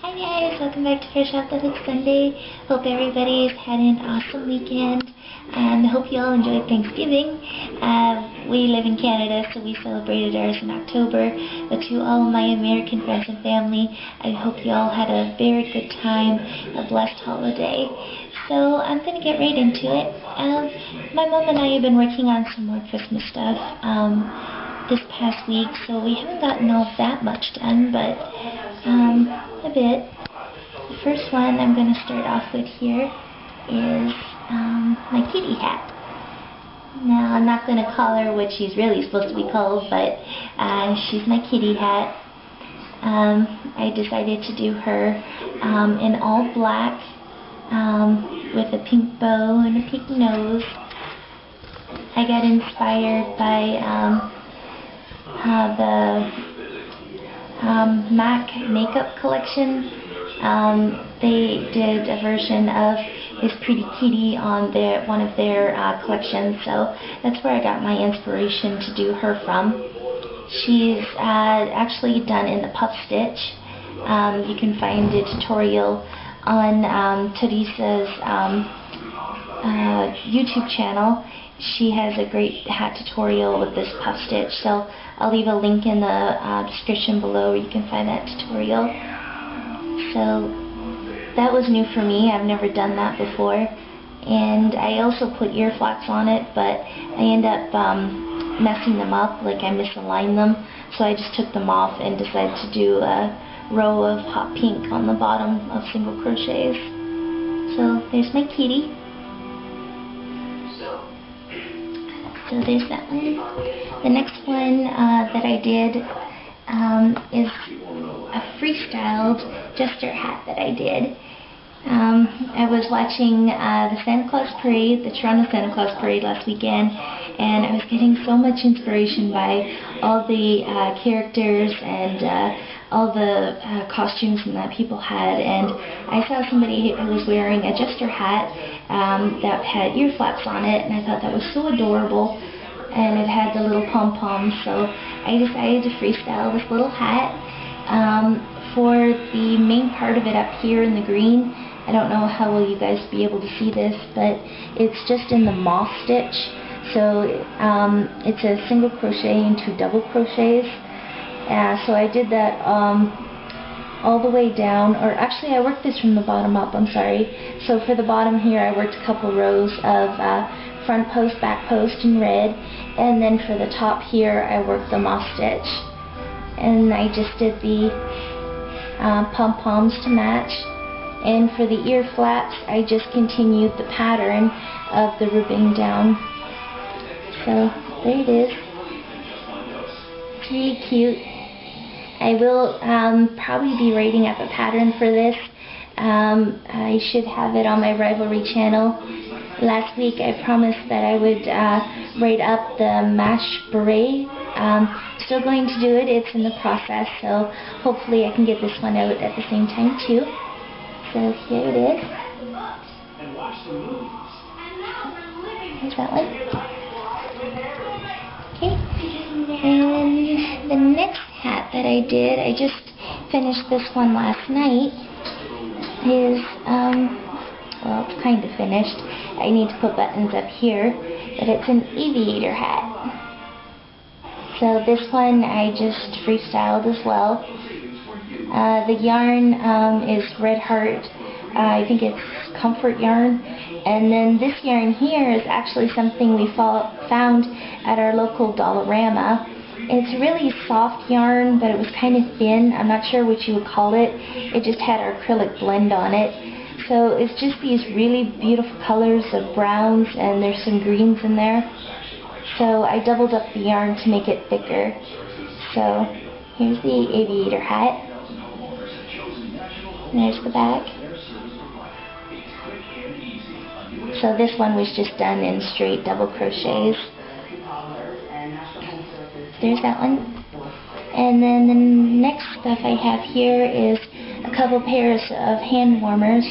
Hi guys, welcome back to Fresh Off the Hook Sunday. Hope everybody's had an awesome weekend and hope you all enjoyed Thanksgiving. We live in Canada, so we celebrated ours in October. But to all my American friends and family, I hope you all had a very good time, a blessed holiday. So I'm going to get right into it. My mom and I have been working on some more Christmas stuff this past week, so we haven't gotten all that much done, but a bit. The first one I'm going to start off with here is my kitty hat. Now, I'm not going to call her what she's really supposed to be called, but she's my kitty hat. I decided to do her in all black with a pink bow and a pink nose. I got inspired by the MAC makeup collection. They did a version of this pretty kitty on one of their collections, so that's where I got my inspiration to do her from. She's actually done in the puff stitch. You can find a tutorial on Teresa's YouTube channel. She has a great hat tutorial with this puff stitch, so I'll leave a link in the description below where you can find that tutorial. So that was new for me. I've never done that before. And I also put ear flaps on it, but I end up messing them up, like I misaligned them. So I just took them off and decided to do a row of hot pink on the bottom of single crochets. So there's my kitty. So there's that one. The next one that I did is a freestyled jester hat that I did. I was watching the Santa Claus Parade, the Toronto Santa Claus Parade last weekend, and I was getting so much inspiration by all the characters and all the costumes that people had, and I saw somebody who was wearing a jester hat that had ear flaps on it, and I thought that was so adorable, and it had the little pom-poms, so I decided to freestyle this little hat. For the main part of it up here in the green, I don't know how will you guys be able to see this, but it's just in the moss stitch, so it's a single crochet and 2 double crochets. So I did that all the way down, or actually I worked this from the bottom up, I'm sorry. So for the bottom here I worked a couple rows of front post, back post in red, and then for the top here I worked the moss stitch. And I just did the pom-poms to match. And for the ear flaps I just continued the pattern of the ribbing down. So there it is. It's really cute. I will probably be writing up a pattern for this. I should have it on my Rivalry channel. Last week I promised that I would write up the mesh beret. Still going to do it. It's in the process, so hopefully I can get this one out at the same time too. So here it is. Here's that one. Okay. And the next hat that I did, I just finished this one last night, is, well, it's kind of finished. I need to put buttons up here, but it's an aviator hat. So this one I just freestyled as well. The yarn is Red Heart, I think it's Comfort yarn, and then this yarn here is actually something we found at our local Dollarama. It's really soft yarn, but it was kind of thin. I'm not sure what you would call it. It just had our acrylic blend on it. So it's just these really beautiful colors of browns, and there's some greens in there. So I doubled up the yarn to make it thicker. So here's the aviator hat. And there's the back. So this one was just done in straight double crochets. There's that one. And then the next stuff I have here is a couple pairs of hand warmers.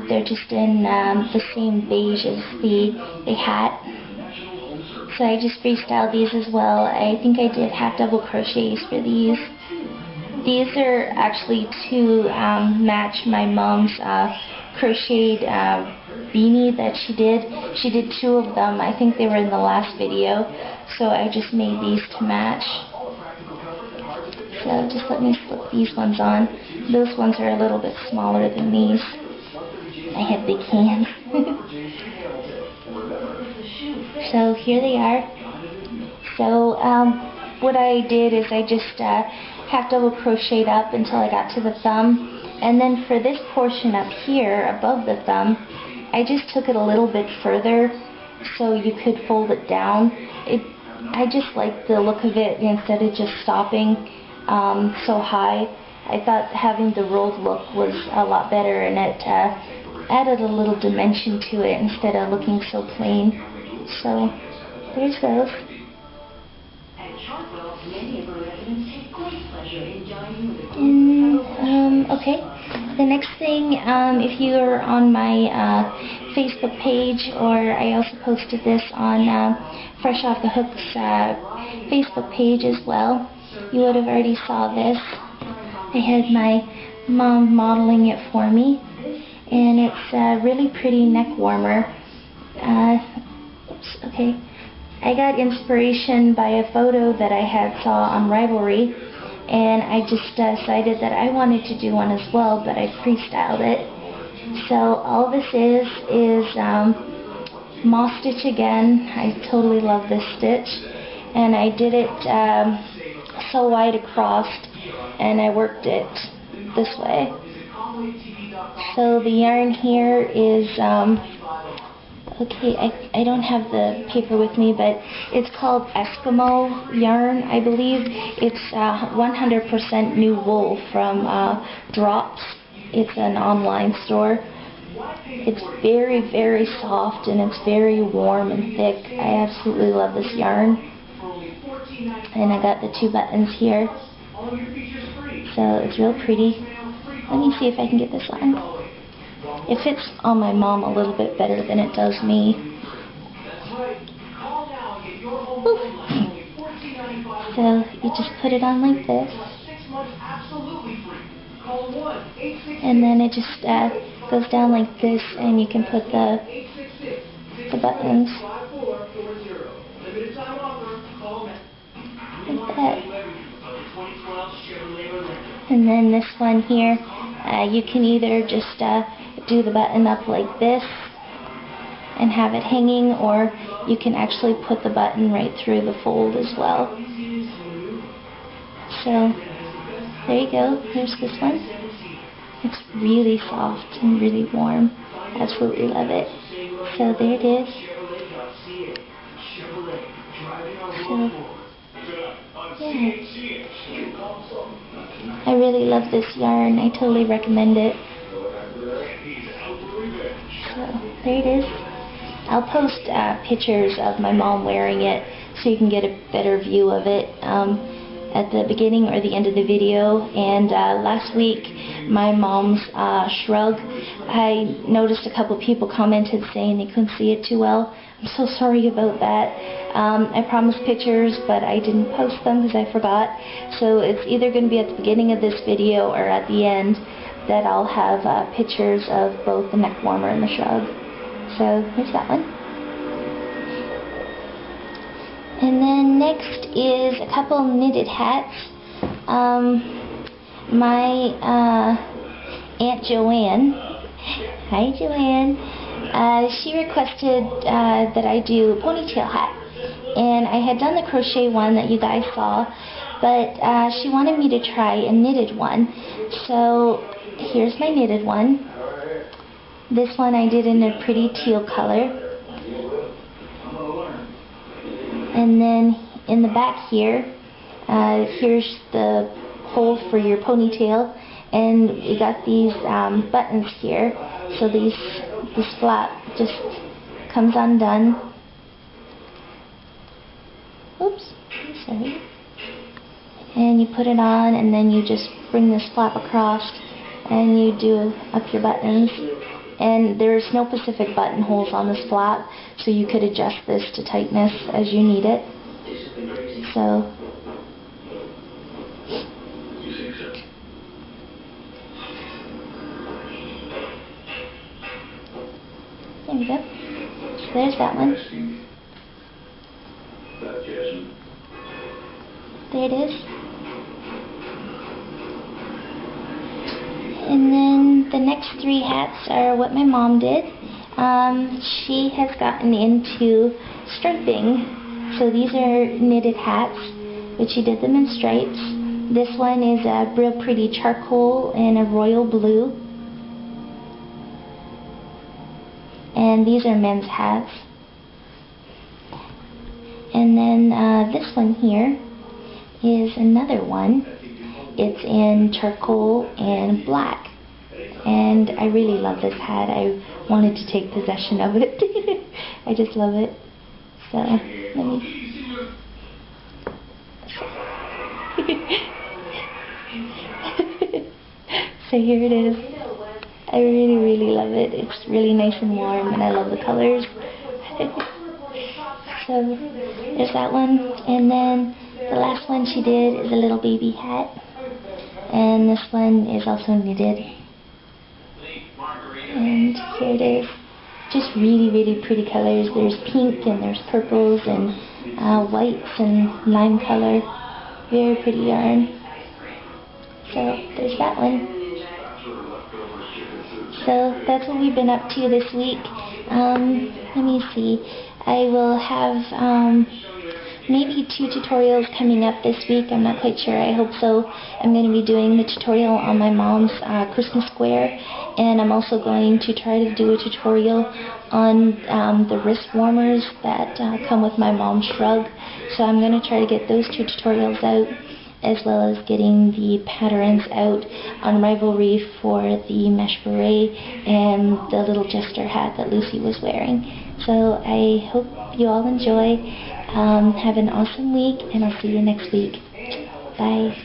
They're just in the same beige as the hat. So I just freestyled these as well. I think I did half double crochets for these. These are actually to match my mom's crocheted beanie that she did. She did 2 of them. I think they were in the last video. So I just made these to match. So just let me slip these ones on. Those ones are a little bit smaller than these. I have big hands. So here they are. So what I did is I just half double crocheted up until I got to the thumb. And then for this portion up here above the thumb, I just took it a little bit further so you could fold it down. I just liked the look of it instead of just stopping so high. I thought having the rolled look was a lot better, and it added a little dimension to it instead of looking so plain. So there's those. And, okay, the next thing, if you are on my Facebook page, or I also posted this on Fresh Off the Hook's Facebook page as well, you would have already saw this. I had my mom modeling it for me, and it's a really pretty neck warmer. Oops, okay. I got inspiration by a photo that I saw on Ravelry, and I just decided that I wanted to do one as well, but I freestyled it. So all this is moss stitch again. I totally love this stitch, and I did it so wide across, and I worked it this way. So the yarn here is okay, I don't have the paper with me, but it's called Eskimo yarn, I believe. It's 100% new wool from Drops. It's an online store. It's very, very soft, and it's very warm and thick. I absolutely love this yarn. And I got the 2 buttons here. So it's real pretty. Let me see if I can get this on. It fits on my mom a little bit better than it does me. Ooh. So you just put it on like this, and then it just goes down like this, and you can put the buttons like that. And then this one here, you can either just do the button up like this and have it hanging, or you can actually put the button right through the fold as well. So there you go. Here's this one. It's really soft and really warm. Absolutely love it. So there it is. So yeah, I really love this yarn. I totally recommend it. So there it is. I'll post pictures of my mom wearing it so you can get a better view of it at the beginning or the end of the video. And last week, my mom's shrug, I noticed a couple people commented saying they couldn't see it too well. I'm so sorry about that. I promised pictures, but I didn't post them because I forgot. So it's either going to be at the beginning of this video or at the end that I'll have pictures of both the neck warmer and the shrug. So here's that one. And then next is a couple knitted hats. My Aunt Joanne, hi Joanne, she requested that I do a ponytail hat. And I had done the crochet one that you guys saw, but she wanted me to try a knitted one. So here's my knitted one. This one I did in a pretty teal color. And then in the back here, here's the hole for your ponytail, and we got these buttons here. So this flap just comes undone. Oops, sorry. And you put it on, and then you just bring this flap across, and you do up your buttons. And there's no specific buttonholes on this flap, so you could adjust this to tightness as you need it. So So there's that one. There it is. And then the next 3 hats are what my mom did. She has gotten into striping. So these are knitted hats, but she did them in stripes. This one is a real pretty charcoal and a royal blue. And these are men's hats. And then this one here is another one. It's in charcoal and black. And I really love this hat. I wanted to take possession of it. I just love it. So, let me... So here it is. I really, really love it. It's really nice and warm, and I love the colors. So, there's that one. And then the last one she did is a little baby hat. And this one is also knitted. And here it is. Just really, really pretty colors. There's pink and there's purples and whites and lime color. Very pretty yarn. So there's that one. So that's what we've been up to this week. Let me see. I will have maybe 2 tutorials coming up this week. I'm not quite sure. I hope so. I'm going to be doing the tutorial on my mom's Christmas square, and I'm also going to try to do a tutorial on the wrist warmers that come with my mom's shrug. So I'm going to try to get those 2 tutorials out, as well as getting the patterns out on Ravelry for the mesh beret and the little jester hat that Lucy was wearing. So I hope you all enjoy. Have an awesome week, and I'll see you next week. Bye.